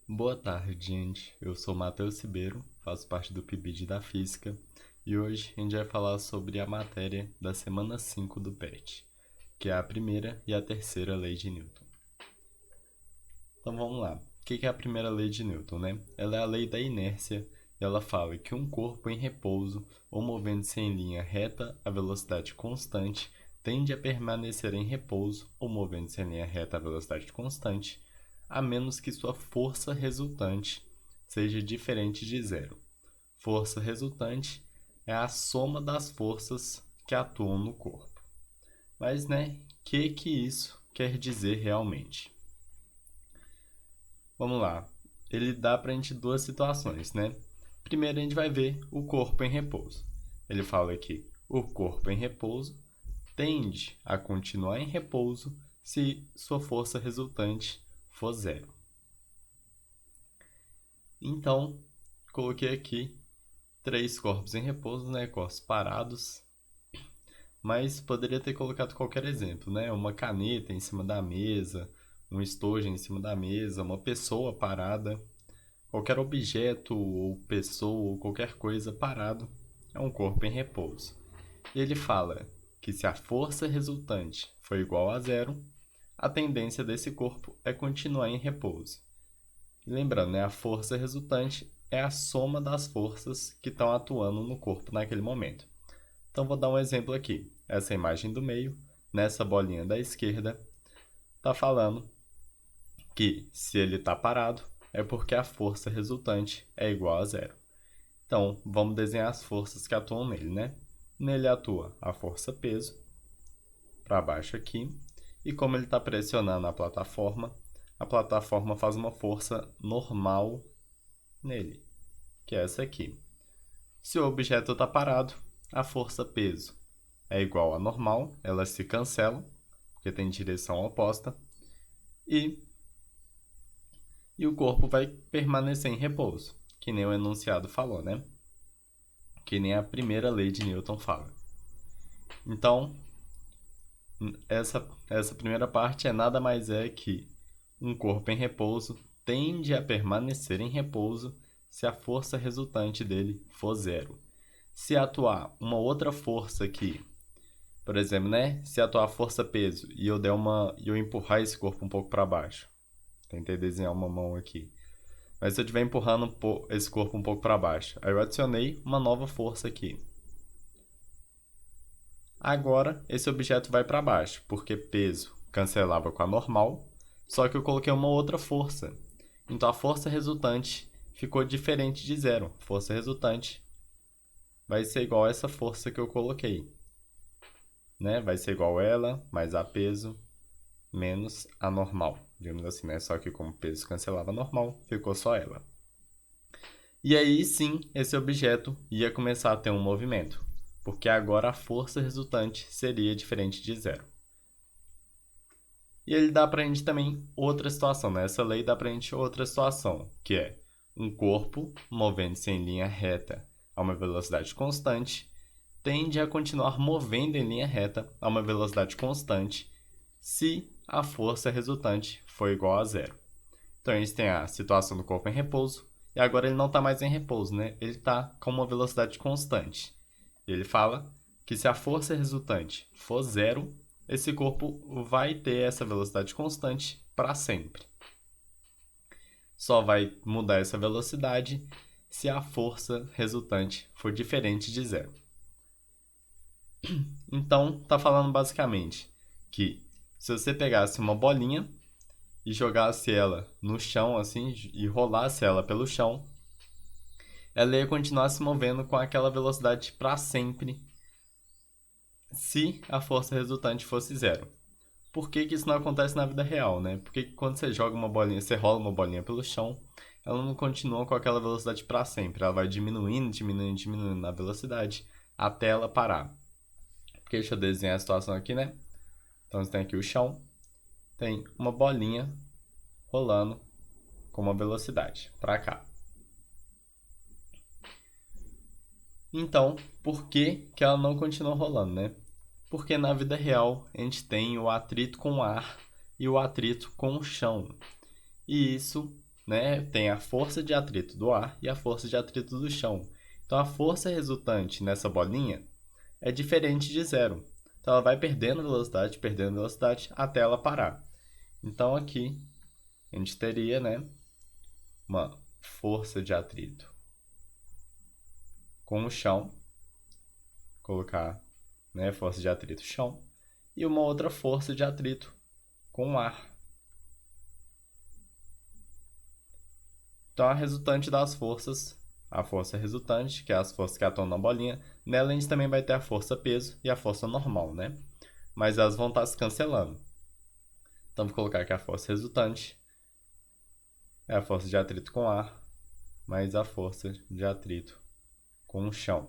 Boa tarde, gente. Eu sou Matheus Ribeiro, faço parte do PIBID da Física e hoje a gente vai falar sobre a matéria da semana 5 do PET, que é a primeira e a terceira lei de Newton. Então vamos lá. O que é a primeira lei de Newton, né? Ela é a lei da inércia e ela fala que um corpo em repouso ou movendo-se em linha reta a velocidade constante tende a permanecer em repouso ou movendo-se em linha reta a velocidade constante, a menos que sua força resultante seja diferente de zero. Força resultante é a soma das forças que atuam no corpo. Mas, né, que isso quer dizer realmente? Vamos lá. Ele dá pra gente duas situações, né? Primeiro a gente vai ver o corpo em repouso. Ele fala que o corpo em repouso tende a continuar em repouso se sua força resultante for zero. Então, coloquei aqui três corpos em repouso, né? Corpos parados. Mas poderia ter colocado qualquer exemplo, né? Uma caneta em cima da mesa, um estojo em cima da mesa, uma pessoa parada. Qualquer objeto ou pessoa ou qualquer coisa parado é um corpo em repouso. E ele fala que se a força resultante for igual a zero, a tendência desse corpo é continuar em repouso. E lembrando, né, a força resultante é a soma das forças que estão atuando no corpo naquele momento. Então vou dar um exemplo aqui. Essa imagem do meio, nessa bolinha da esquerda, está falando que se ele está parado, é porque a força resultante é igual a zero. Então, vamos desenhar as forças que atuam nele, né? Nele atua a força peso, para baixo aqui, e como ele está pressionando a plataforma faz uma força normal nele, que é essa aqui. Se o objeto está parado, a força peso é igual a normal, elas se cancelam, porque tem direção oposta, e o corpo vai permanecer em repouso, que nem o enunciado falou, né? Que nem a primeira lei de Newton fala. Então, essa primeira parte é nada mais é que um corpo em repouso tende a permanecer em repouso se a força resultante dele for zero. Se atuar uma outra força aqui, por exemplo, né? Se atuar força peso e eu empurrar esse corpo um pouco para baixo. Tentei desenhar uma mão aqui. Mas se eu estiver empurrando esse corpo um pouco para baixo, aí eu adicionei uma nova força aqui. Agora, esse objeto vai para baixo, porque peso cancelava com a normal, só que eu coloquei uma outra força. Então, a força resultante ficou diferente de zero. Força resultante vai ser igual a essa força que eu coloquei. Né? Vai ser igual a ela, mais a peso, menos a normal. Digamos assim, né? Só que como peso cancelava a normal, ficou só ela. E aí sim, esse objeto ia começar a ter um movimento, porque agora a força resultante seria diferente de zero. E ele dá pra gente também outra situação, né? Essa lei dá pra gente outra situação, que é um corpo movendo-se em linha reta a uma velocidade constante tende a continuar movendo em linha reta a uma velocidade constante se a força resultante for igual a zero. Então a gente tem a situação do corpo em repouso, e agora ele não está mais em repouso, né? Ele está com uma velocidade constante. E ele fala que se a força resultante for zero, esse corpo vai ter essa velocidade constante para sempre. Só vai mudar essa velocidade se a força resultante for diferente de zero. Então, está falando basicamente que se você pegasse uma bolinha e jogasse ela no chão, assim, e rolasse ela pelo chão, ela ia continuar se movendo com aquela velocidade para sempre se a força resultante fosse zero. Por que isso não acontece na vida real, né? Porque quando você joga uma bolinha, você rola uma bolinha pelo chão, ela não continua com aquela velocidade para sempre. Ela vai diminuindo, diminuindo, diminuindo na velocidade até ela parar. Porque deixa eu desenhar a situação aqui, né? Então você tem aqui o chão, tem uma bolinha rolando com uma velocidade para cá. Então, por que ela não continua rolando, né? Porque na vida real a gente tem o atrito com o ar e o atrito com o chão. E isso né, tem a força de atrito do ar e a força de atrito do chão. Então, a força resultante nessa bolinha é diferente de zero. Então, ela vai perdendo velocidade, até ela parar. Então, aqui, a gente teria, né, uma força de atrito com o chão, colocar, né, força de atrito chão, e uma outra força de atrito com o ar. Então, a resultante das forças, a força resultante, que é as forças que atuam na bolinha, nela a gente também vai ter a força peso e a força normal, né? Mas elas vão estar se cancelando. Então, vou colocar aqui a força resultante é a força de atrito com ar, mais a força de atrito com o chão.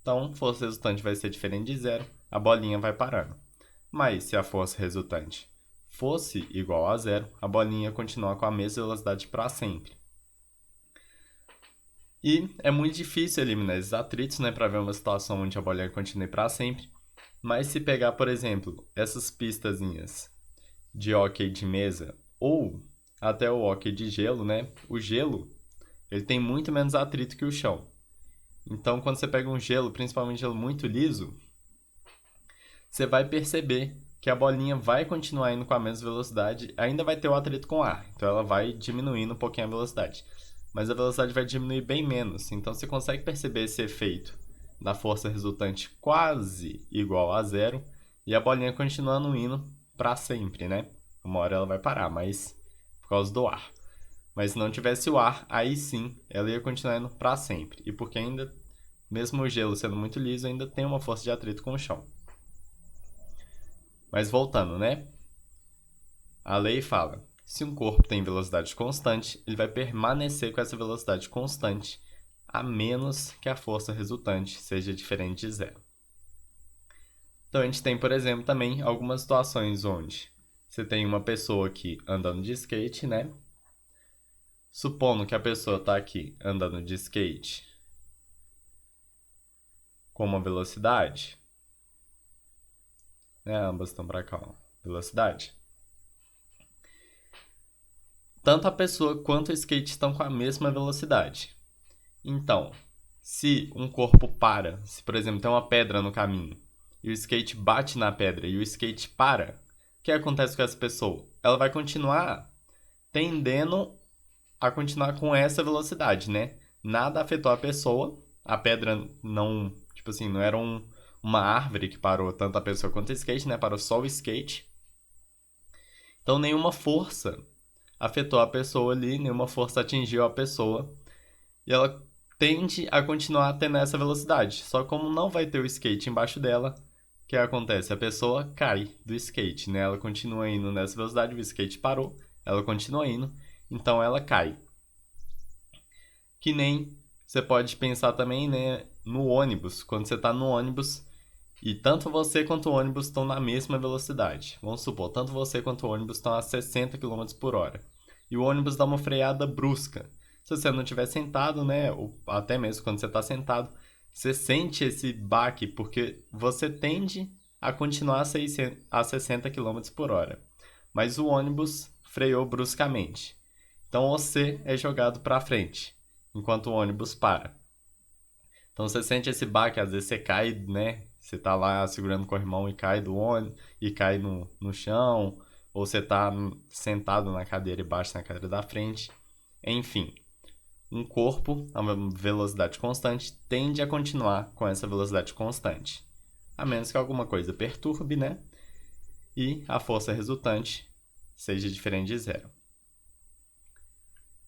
Então, força resultante vai ser diferente de zero, a bolinha vai parando. Mas se a força resultante fosse igual a zero, a bolinha continua com a mesma velocidade para sempre. E é muito difícil eliminar esses atritos, né, para ver uma situação onde a bolinha continue para sempre. Mas se pegar, por exemplo, essas pistazinhas de hóquei de mesa ou até o hóquei de gelo, né? O gelo, ele tem muito menos atrito que o chão. Então, quando você pega um gelo, principalmente gelo muito liso, você vai perceber que a bolinha vai continuar indo com a mesma velocidade, ainda vai ter o atrito com o ar, então ela vai diminuindo um pouquinho a velocidade. Mas a velocidade vai diminuir bem menos, então você consegue perceber esse efeito da força resultante quase igual a zero e a bolinha continuando indo para sempre, né? Uma hora ela vai parar, mas por causa do ar. Mas se não tivesse o ar, aí sim ela ia continuar indo para sempre. E porque ainda, mesmo o gelo sendo muito liso, ainda tem uma força de atrito com o chão. Mas voltando, né? A lei fala: se um corpo tem velocidade constante, ele vai permanecer com essa velocidade constante, a menos que a força resultante seja diferente de zero. Então a gente tem, por exemplo, também algumas situações onde você tem uma pessoa aqui andando de skate, né? Supondo que a pessoa está aqui andando de skate com uma velocidade, né? Ambas estão para cá, ó, velocidade. Tanto a pessoa quanto o skate estão com a mesma velocidade. Então, se um corpo para, se por exemplo tem uma pedra no caminho e o skate bate na pedra e o skate para, o que acontece com essa pessoa? Ela vai continuar tendendo a continuar com essa velocidade, né? Nada afetou a pessoa, a pedra não, tipo assim, não era uma árvore que parou tanto a pessoa quanto o skate, né? Parou só o skate. Então nenhuma força afetou a pessoa ali, nenhuma força atingiu a pessoa. E ela tende a continuar tendo essa velocidade. Só como não vai ter o skate embaixo dela, o que acontece? A pessoa cai do skate, né? Ela continua indo nessa velocidade, o skate parou, ela continua indo, então ela cai. Que nem você pode pensar também, né, no ônibus. Quando você está no ônibus e tanto você quanto o ônibus estão na mesma velocidade. Vamos supor, tanto você quanto o ônibus estão a 60 km por hora. E o ônibus dá uma freada brusca. Se você não estiver sentado, né, ou até mesmo quando você está sentado, você sente esse baque porque você tende a continuar a 60 km por hora. Mas o ônibus freou bruscamente. Então você é jogado para frente, enquanto o ônibus para. Então você sente esse baque, às vezes você cai, né? Você tá lá segurando o corrimão e cai do ônibus, e cai no chão, ou você tá sentado na cadeira e bate na cadeira da frente. Enfim, um corpo a uma velocidade constante tende a continuar com essa velocidade constante, a menos que alguma coisa perturbe, né? E a força resultante seja diferente de zero.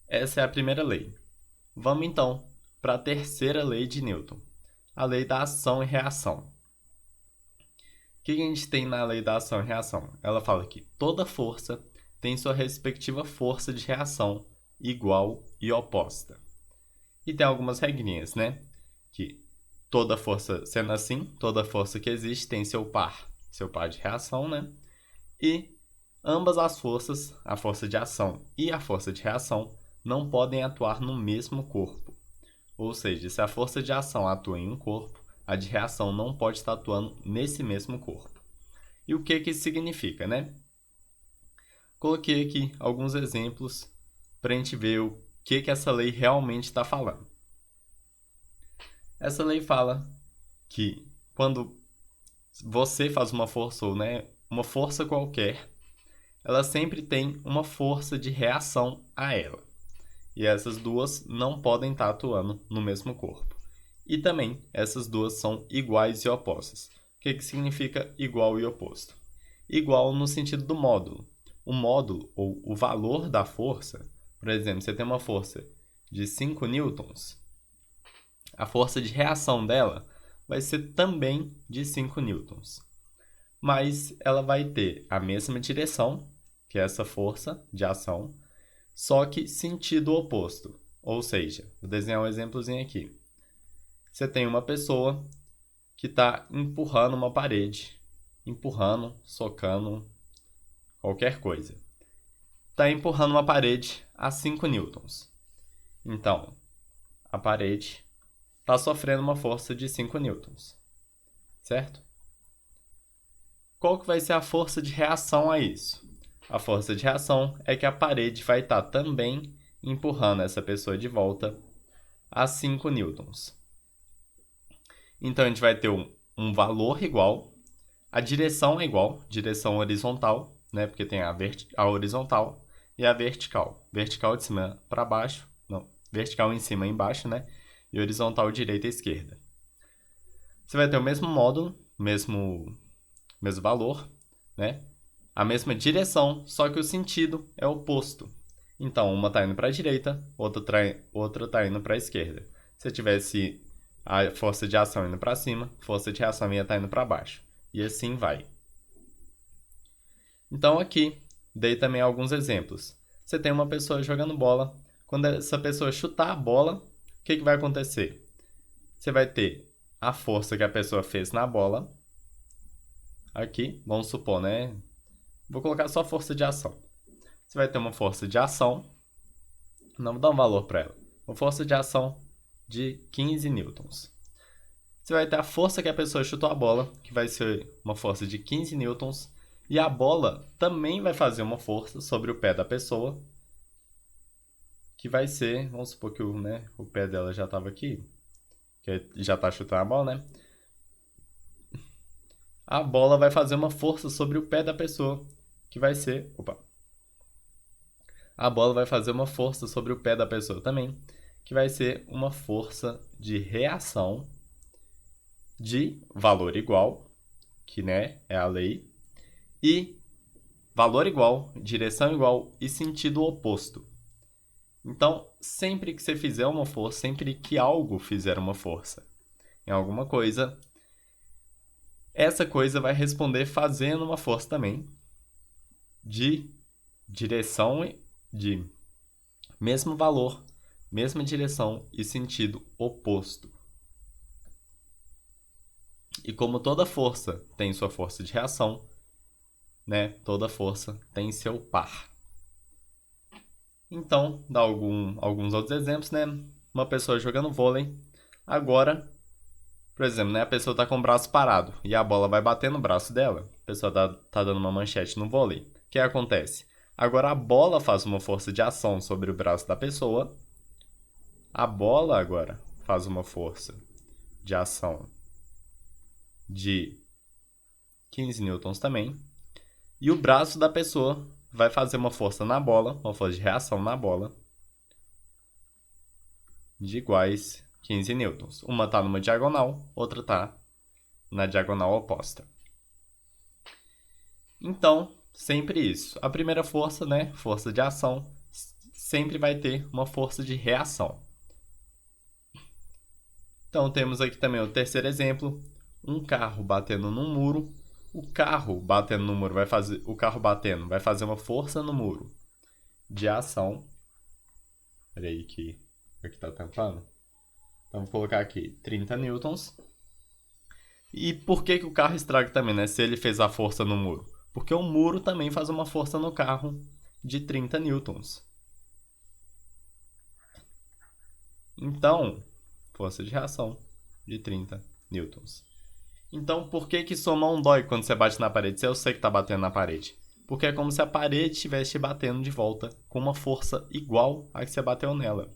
Essa é a primeira lei. Vamos então para a terceira lei de Newton, a lei da ação e reação. O que a gente tem na lei da ação e reação? Ela fala que toda força tem sua respectiva força de reação igual e oposta. E tem algumas regrinhas, né? Que toda força, sendo assim, toda força que existe tem seu par de reação, né? E ambas as forças, a força de ação e a força de reação, não podem atuar no mesmo corpo. Ou seja, se a força de ação atua em um corpo, a de reação não pode estar atuando nesse mesmo corpo. E o que isso significa, né? Coloquei aqui alguns exemplos para a gente ver o que essa lei realmente está falando. Essa lei fala que quando você faz uma força ou uma força qualquer, ela sempre tem uma força de reação a ela. E essas duas não podem estar atuando no mesmo corpo. E também essas duas são iguais e opostas. O que significa igual e oposto? Igual no sentido do módulo. O módulo, ou o valor da força, por exemplo, você tem uma força de 5 newtons, a força de reação dela vai ser também de 5 newtons. Mas ela vai ter a mesma direção, que é essa força de ação, só que sentido oposto. Ou seja, vou desenhar um exemplozinho aqui. Você tem uma pessoa que está empurrando uma parede, empurrando, socando, qualquer coisa. Está empurrando uma parede a 5 newtons. Então, a parede está sofrendo uma força de 5 newtons, certo? Qual que vai ser a força de reação a isso? A força de reação é que a parede vai estar também empurrando essa pessoa de volta a 5 newtons. Então, a gente vai ter um valor igual, a direção é igual, direção horizontal, né? Porque tem a horizontal e a vertical. Vertical de cima para baixo, não, vertical em cima e embaixo, né? E horizontal direita e esquerda. Você vai ter o mesmo módulo, mesmo valor, né? A mesma direção, só que o sentido é oposto. Então, uma está indo para a direita, outra está indo para a esquerda. Se tivesse a força de ação indo para cima, força de reação ia estar indo para baixo. E assim vai. Então, aqui, dei também alguns exemplos. Você tem uma pessoa jogando bola. Quando essa pessoa chutar a bola, o que vai acontecer? Você vai ter a força que a pessoa fez na bola. Aqui, vamos supor, né? Vou colocar só força de ação. Você vai ter uma força de ação. Não vou dar um valor para ela. Uma força de ação de 15 newtons. Você vai ter a força que a pessoa chutou a bola, que vai ser uma força de 15 newtons. E a bola também vai fazer uma força sobre o pé da pessoa, que vai ser, vamos supor que o pé dela já estava aqui, que já está chutando a bola, né? A bola vai fazer uma força sobre o pé da pessoa, que vai ser... A bola vai fazer uma força sobre o pé da pessoa também, que vai ser uma força de reação de valor igual, que é a lei, e valor igual, direção igual e sentido oposto. Então, sempre que você fizer uma força, sempre que algo fizer uma força em alguma coisa, essa coisa vai responder fazendo uma força também de direção de mesmo valor, mesma direção e sentido oposto. E como toda força tem sua força de reação, toda força tem seu par. Então, dá alguns outros exemplos, Uma pessoa jogando vôlei. Agora, por exemplo, a pessoa está com o braço parado e a bola vai bater no braço dela. A pessoa tá dando uma manchete no vôlei. O que acontece? Agora a bola faz uma força de ação sobre o braço da pessoa. A bola agora faz uma força de ação de 15 newtons também. E o braço da pessoa vai fazer uma força na bola, uma força de reação na bola, de iguais 15 newtons. Uma está numa diagonal, outra está na diagonal oposta. Então, sempre isso. A primeira força, força de ação, sempre vai ter uma força de reação. Então, temos aqui também o terceiro exemplo. Um carro batendo num muro. O carro batendo no muro vai fazer uma força no muro de ação. Olha aí que aqui está tampando. Então, vou colocar aqui 30 newtons. E por que o carro estraga também, se ele fez a força no muro? Porque o muro também faz uma força no carro de 30 newtons. Então, força de reação de 30 newtons. Então, por que sua mão dói quando você bate na parede? Se eu sei que está batendo na parede. porque é como se a parede estivesse te batendo de volta com uma força igual à que você bateu nela.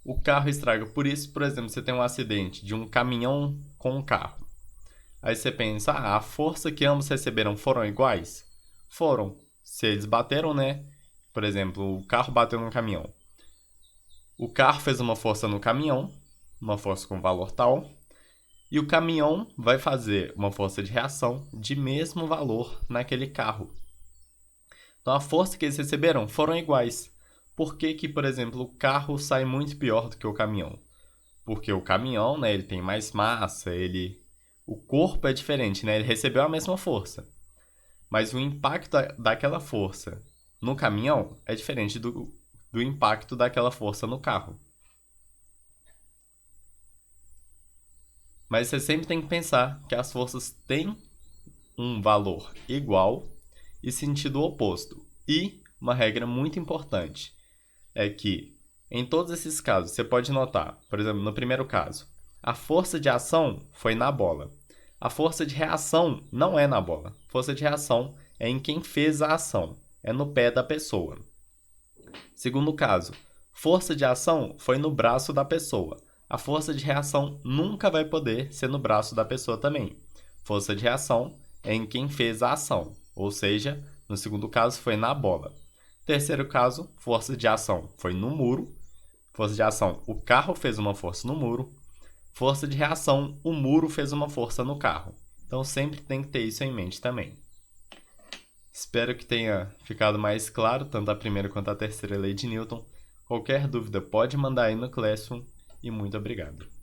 O carro estraga. Por isso, por exemplo, você tem um acidente de um caminhão com um carro. Aí você pensa, a força que ambos receberam foram iguais? Foram. Se eles bateram, né? Por exemplo, o carro bateu no caminhão. O carro fez uma força no caminhão, uma força com valor tal, e o caminhão vai fazer uma força de reação de mesmo valor naquele carro. Então a força que eles receberam foram iguais. Por que que, por exemplo, o carro sai muito pior do que o caminhão? Porque o caminhão, né, ele tem mais massa, o corpo é diferente, né? Ele recebeu a mesma força. Mas o impacto daquela força no caminhão é diferente do impacto daquela força no carro. Mas você sempre tem que pensar que as forças têm um valor igual e sentido oposto. E uma regra muito importante é que, em todos esses casos, você pode notar, por exemplo, no primeiro caso, a força de ação foi na bola. A força de reação não é na bola. Força de reação é em quem fez a ação, é no pé da pessoa. Segundo caso, força de ação foi no braço da pessoa. A força de reação nunca vai poder ser no braço da pessoa também. Força de reação é em quem fez a ação, ou seja, no segundo caso foi na bola. Terceiro caso, força de ação foi no muro. Força de ação, o carro fez uma força no muro. Força de reação, o muro fez uma força no carro. Então sempre tem que ter isso em mente também. Espero que tenha ficado mais claro tanto a primeira quanto a terceira lei de Newton. Qualquer dúvida pode mandar aí no Classroom e muito obrigado.